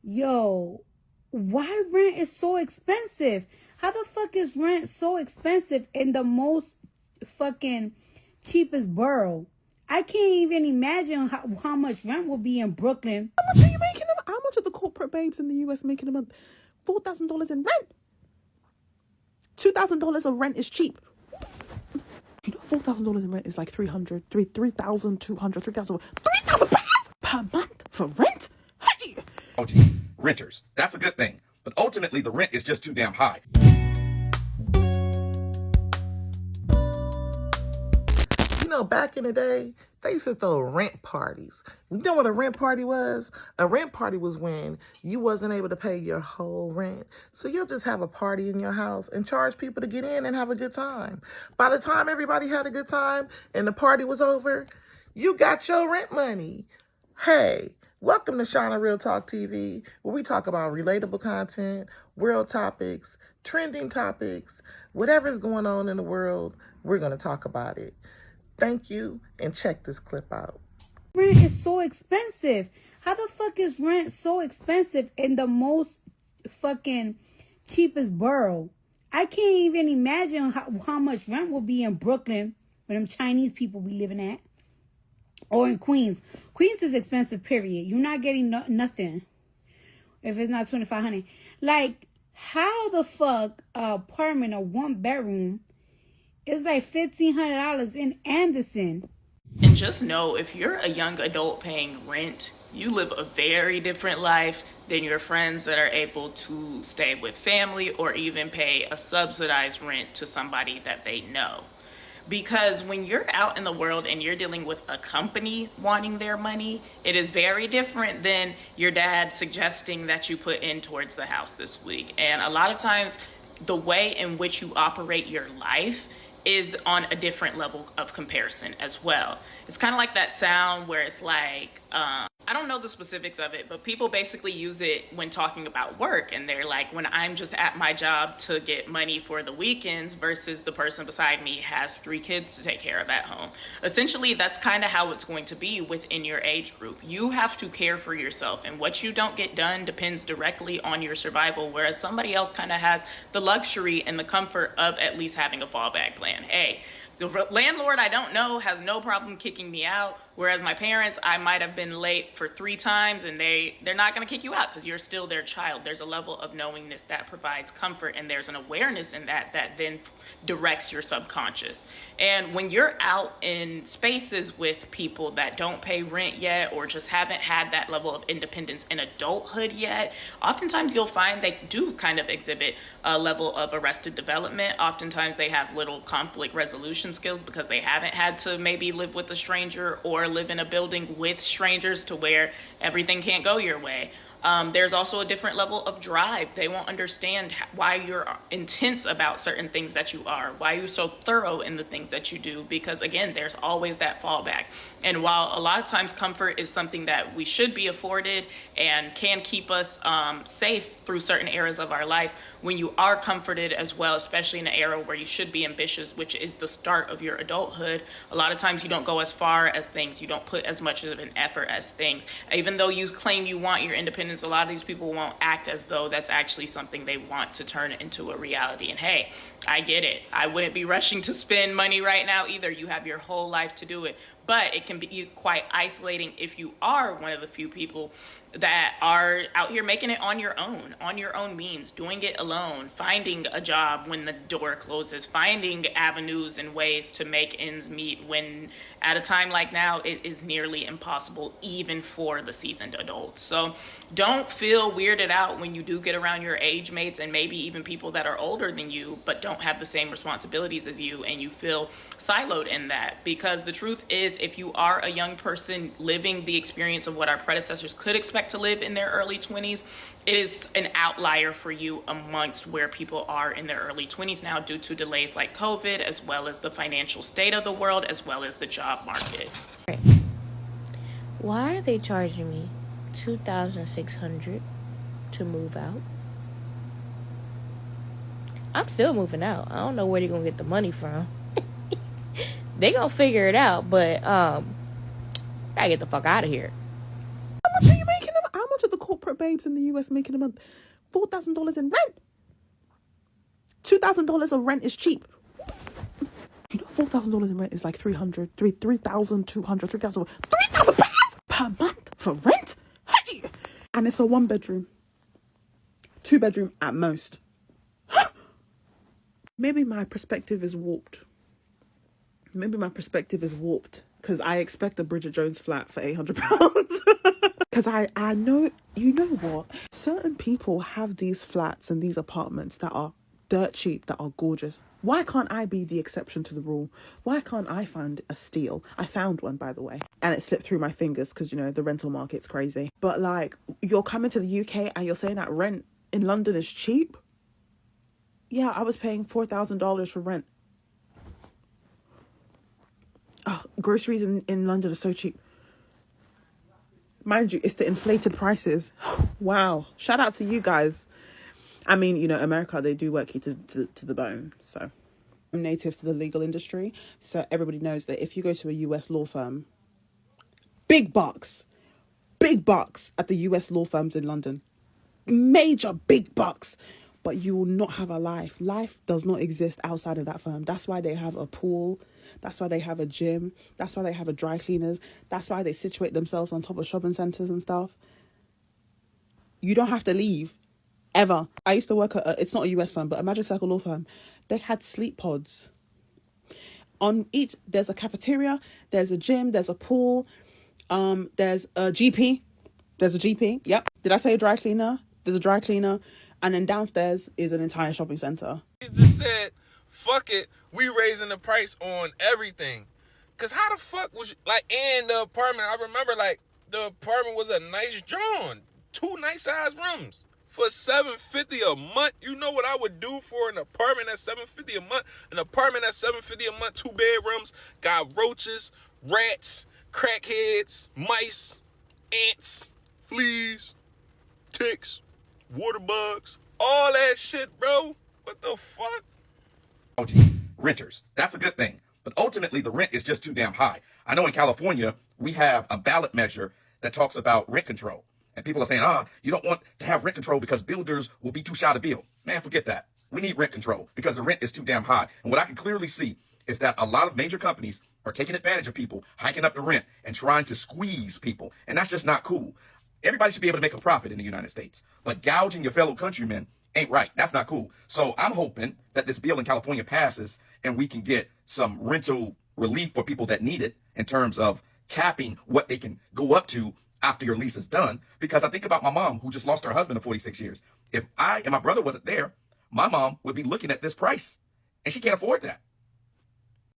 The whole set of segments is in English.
Yo, why rent is so expensive? How the fuck is rent so expensive in the most fucking cheapest borough? I can't even imagine how much rent will be in Brooklyn. How much are you making? How much are the corporate babes in the US making a month? $4,000 in rent. $2,000 of rent is cheap. You know, $4,000 in rent is like 3,200, 3,000 pounds per month for rent. Hey. Oh, gee, renters. That's a good thing. But ultimately, the rent is just too damn high. You know, back in the day, they used to throw rent parties. You know what a rent party was? A rent party was when you wasn't able to pay your whole rent. So you'll just have a party in your house and charge people to get in and have a good time. By the time everybody had a good time and the party was over, you got your rent money. Hey, welcome to Shana Real Talk TV, where we talk about relatable content, world topics, trending topics, whatever's going on in the world, we're going to talk about it. Thank you, and check this clip out. Rent is so expensive. How the fuck is rent so expensive in the most fucking cheapest borough? I can't even imagine how much rent will be in Brooklyn, where them Chinese people be living at. Or in Queens. Queens is expensive, period. You're not getting nothing if it's not $2,500. Like, how the fuck a apartment, a one bedroom, is like $1,500 in Anderson? And just know, if you're a young adult paying rent, you live a very different life than your friends that are able to stay with family or even pay a subsidized rent to somebody that they know. Because when you're out in the world and you're dealing with a company wanting their money, it is very different than your dad suggesting that you put in towards the house this week. And a lot of times, the way in which you operate your life is on a different level of comparison as well. It's kind of like that sound where it's like, I don't know the specifics of it, but people basically use it when talking about work. And they're like, when I'm just at my job to get money for the weekends versus the person beside me has 3 kids to take care of at home. Essentially, that's kind of how it's going to be within your age group. You have to care for yourself, and what you don't get done depends directly on your survival, whereas somebody else kind of has the luxury and the comfort of at least having a fallback plan. Hey, the landlord I don't know has no problem kicking me out, whereas my parents, I might have been late for 3 times and they're not going to kick you out because you're still their child. There's a level of knowingness that provides comfort, and there's an awareness in that then directs your subconscious. And when you're out in spaces with people that don't pay rent yet or just haven't had that level of independence in adulthood yet, oftentimes you'll find they do kind of exhibit a level of arrested development. Oftentimes they have little conflict resolution skills because they haven't had to maybe live with a stranger or live in a building with strangers to where everything can't go your way. There's also a different level of drive. They won't understand why you're intense about certain things that you are, why you're so thorough in the things that you do, because again, there's always that fallback. And while a lot of times comfort is something that we should be afforded and can keep us safe through certain eras of our life, when you are comforted as well, especially in an era where you should be ambitious, which is the start of your adulthood, a lot of times you don't go as far as things. You don't put as much of an effort as things. Even though you claim you want your independence, a lot of these people won't act as though that's actually something they want to turn into a reality. And hey, I get it. I wouldn't be rushing to spend money right now either. You have your whole life to do it. But it can be quite isolating if you are one of the few people that are out here making it on your own means, doing it alone, finding a job when the door closes, finding avenues and ways to make ends meet when at a time like now, it is nearly impossible even for the seasoned adults. So don't feel weirded out when you do get around your age mates and maybe even people that are older than you, but don't have the same responsibilities as you, and you feel siloed in that. Because the truth is, if you are a young person living the experience of what our predecessors could expect to live in their early 20s, it is an outlier for you amongst where people are in their early 20s now due to delays like COVID, as well as the financial state of the world, as well as the job market. Why are they charging me $2,600 to move out? I'm still moving out. I don't know where they're gonna get the money from. They gonna figure it out, but I gotta get the fuck out of here. How much are you making? How much are the corporate babes in the US making a month? $4,000 in rent. $2,000 of rent is cheap. You know, $4,000 in rent is like 3,200, 3,000 pounds per month for rent. Hey! And it's a 1-bedroom, 2-bedroom at most. Maybe my perspective is warped. Because I expect a Bridget Jones flat for £800. Because I know, you know what? Certain people have these flats and these apartments that are dirt cheap, that are gorgeous. Why can't I be the exception to the rule? Why can't I find a steal? I found one, by the way, and it slipped through my fingers because, you know, the rental market's crazy. But like, you're coming to the UK and you're saying that rent in London is cheap? Yeah, I was paying $4,000 for rent. Oh, groceries in London are so cheap. Mind you, it's the inflated prices. Wow. Shout out to you guys. I mean, you know, America, they do work you to the bone. So I'm native to the legal industry. So everybody knows that if you go to a US law firm, big bucks at the US law firms in London. Major big bucks. But you will not have a life. Life does not exist outside of that firm. That's why they have a pool. That's why they have a gym. That's why they have a dry cleaners. That's why they situate themselves on top of shopping centers and stuff. You don't have to leave. Ever. I used to work at, it's not a US firm, but a Magic Circle law firm. They had sleep pods. On each, there's a cafeteria, there's a gym, there's a pool, there's a GP. There's a GP, yep. Did I say a dry cleaner? There's a dry cleaner. And then downstairs is an entire shopping center. He just said, fuck it, we raising the price on everything. Because how the fuck was, like, and the apartment, I remember, like, the apartment was a nice joint. 2 nice size rooms. For $750 a month, you know what I would do for an apartment at $750 a month? An apartment at $750 a month, 2 bedrooms, got roaches, rats, crackheads, mice, ants, fleas, ticks, water bugs, all that shit, bro. What the fuck? Renters. That's a good thing. But ultimately, the rent is just too damn high. I know in California, we have a ballot measure that talks about rent control. And people are saying, you don't want to have rent control because builders will be too shy to build. Man, forget that. We need rent control because the rent is too damn high. And what I can clearly see is that a lot of major companies are taking advantage of people, hiking up the rent and trying to squeeze people. And that's just not cool. Everybody should be able to make a profit in the United States. But gouging your fellow countrymen ain't right. That's not cool. So I'm hoping that this bill in California passes and we can get some rental relief for people that need it in terms of capping what they can go up to after your lease is done. Because I think about my mom who just lost her husband of 46 years. If I and my brother wasn't there, my mom would be looking at this price and she can't afford that.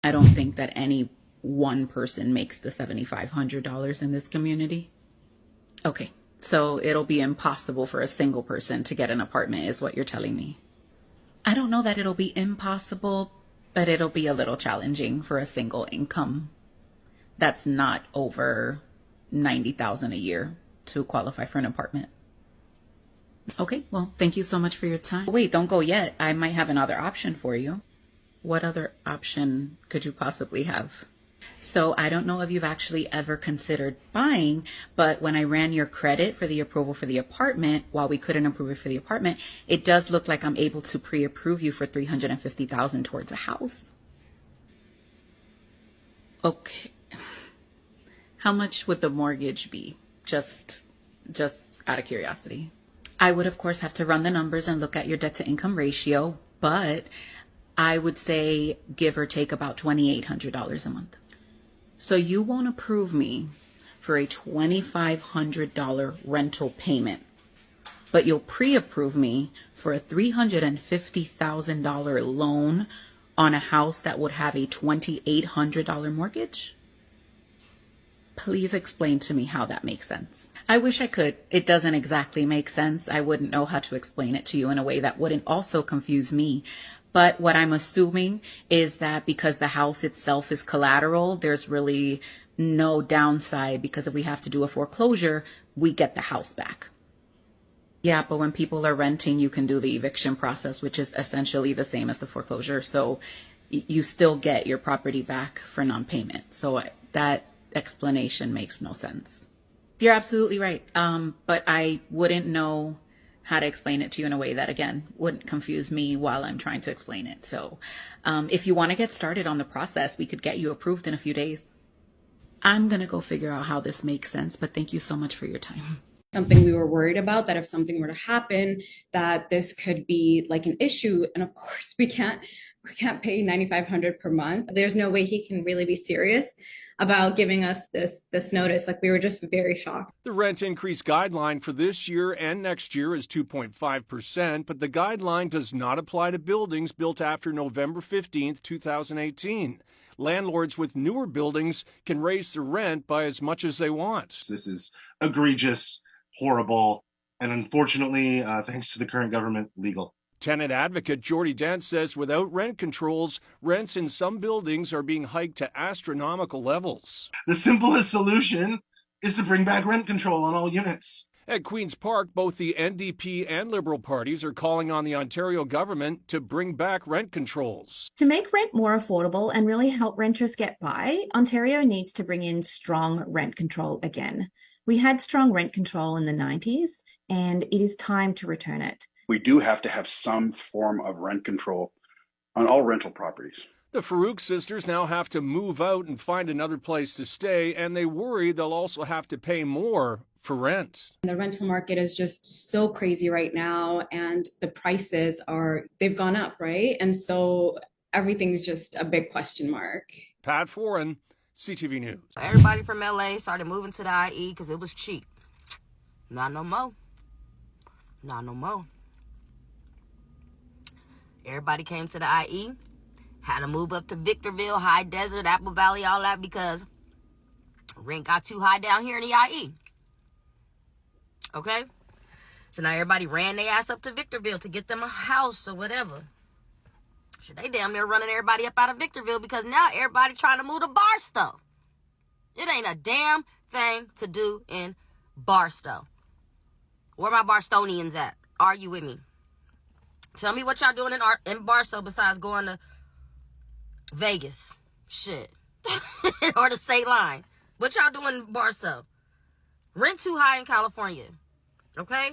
I don't think that any one person makes the $7,500 in this community. Okay, so it'll be impossible for a single person to get an apartment is what you're telling me. I don't know that it'll be impossible, but it'll be a little challenging for a single income that's not over $90,000 a year to qualify for an apartment. Okay, well, thank you so much for your time. Wait, don't go yet. I might have another option for you. What other option could you possibly have? So I don't know if you've actually ever considered buying, but when I ran your credit for the approval for the apartment, while we couldn't approve it for the apartment, it does look like I'm able to pre-approve you for $350,000 towards a house. Okay. How much would the mortgage be? Just out of curiosity. I would, of course, have to run the numbers and look at your debt to income ratio, but I would say give or take about $2,800 a month. So you won't approve me for a $2,500 rental payment, but you'll pre-approve me for a $350,000 loan on a house that would have a $2,800 mortgage? Please explain to me how that makes sense. I wish I could. It doesn't exactly make sense. I wouldn't know how to explain it to you in a way that wouldn't also confuse me. But what I'm assuming is that because the house itself is collateral, there's really no downside because if we have to do a foreclosure, we get the house back. Yeah, but when people are renting, you can do the eviction process, which is essentially the same as the foreclosure. So you still get your property back for non-payment. So that explanation makes no sense. You're absolutely right. But I wouldn't know how to explain it to you in a way that, again, wouldn't confuse me while I'm trying to explain it. So if you want to get started on the process, we could get you approved in a few days. I'm going to go figure out how this makes sense, but thank you so much for your time. Something we were worried about, that if something were to happen, that this could be like an issue. And of course, we can't pay $9,500 per month. There's no way he can really be serious about giving us this notice. Like, we were just very shocked. The rent increase guideline for this year and next year is 2.5%, but the guideline does not apply to buildings built after November 15th, 2018. Landlords with newer buildings can raise the rent by as much as they want. This is egregious, horrible, and unfortunately, thanks to the current government, legal. Tenant advocate Jordy Dent says without rent controls, rents in some buildings are being hiked to astronomical levels. The simplest solution is to bring back rent control on all units. At Queen's Park, both the NDP and Liberal parties are calling on the Ontario government to bring back rent controls. To make rent more affordable and really help renters get by, Ontario needs to bring in strong rent control again. We had strong rent control in the 90s, and it is time to return it. We do have to have some form of rent control on all rental properties. The Farouk sisters now have to move out and find another place to stay, and they worry they'll also have to pay more for rent. The rental market is just so crazy right now, and the prices they've gone up, right? And so everything's just a big question mark. Pat Foran, CTV News. Everybody from LA started moving to the IE because it was cheap. Not no more. Not no more. Everybody came to the IE, had to move up to Victorville, High Desert, Apple Valley, all that, because rent got too high down here in the IE. Okay? So now everybody ran their ass up to Victorville to get them a house or whatever. Shit, they damn near running everybody up out of Victorville because now everybody trying to move to Barstow. It ain't a damn thing to do in Barstow. Where my Barstonians at? Argue with me. Tell me what y'all doing in Barstow besides going to Vegas. Shit. Or the state line. What y'all doing in Barstow? Rent too high in California. Okay?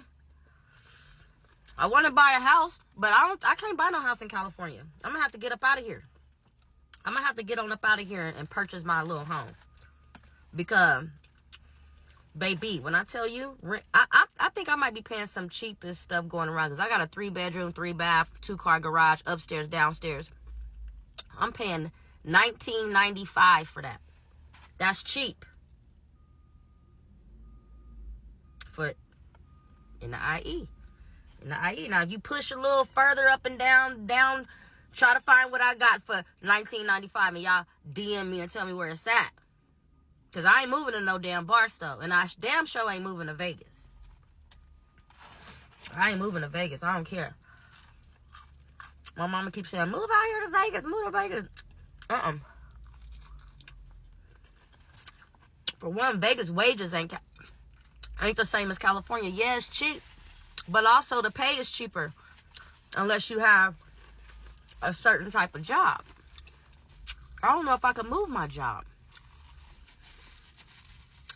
I want to buy a house, but I can't buy no house in California. I'm going to have to get up out of here. I'm going to have to get on up out of here and purchase my little home. Because, baby, when I tell you, I think I might be paying some cheapest stuff going around. Because I got a 3-bedroom, 3-bath, 2-car garage, upstairs, downstairs. I'm paying $19.95 for that. That's cheap. In the IE. In the IE. Now, if you push a little further up and down, try to find what I got for $19.95, and y'all DM me and tell me where it's at. Because I ain't moving to no damn Barstow, and I damn sure ain't moving to Vegas. I ain't moving to Vegas. I don't care. My mama keeps saying, move out here to Vegas, move to Vegas. For one, Vegas wages ain't the same as California. Yeah, it's cheap, but also the pay is cheaper unless you have a certain type of job. I don't know if I could move my job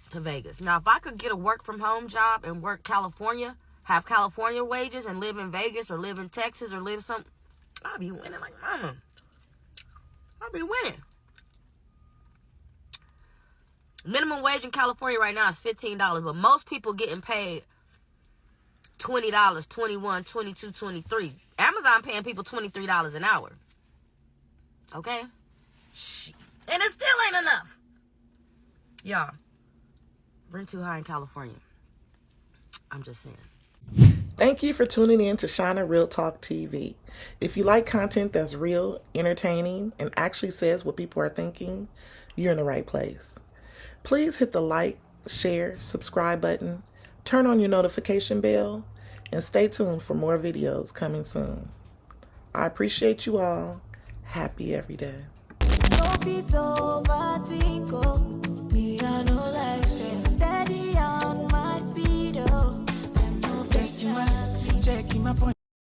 to Vegas. Now, if I could get a work from home job and work California, have California wages and live in Vegas or live in Texas or live I'll be winning like mama. I'll be winning. Minimum wage in California right now is $15, but most people getting paid $20, $21, $22, $23. Amazon paying people $23 an hour. Okay? Shit. And it still ain't enough. Y'all, rent too high in California. I'm just saying. Thank you for tuning in to Shana Real Talk TV. If you like content that's real, entertaining, and actually says what people are thinking, you're in the right place. Please hit the like, share, subscribe button, turn on your notification bell, and stay tuned for more videos coming soon. I appreciate you all. Happy every day.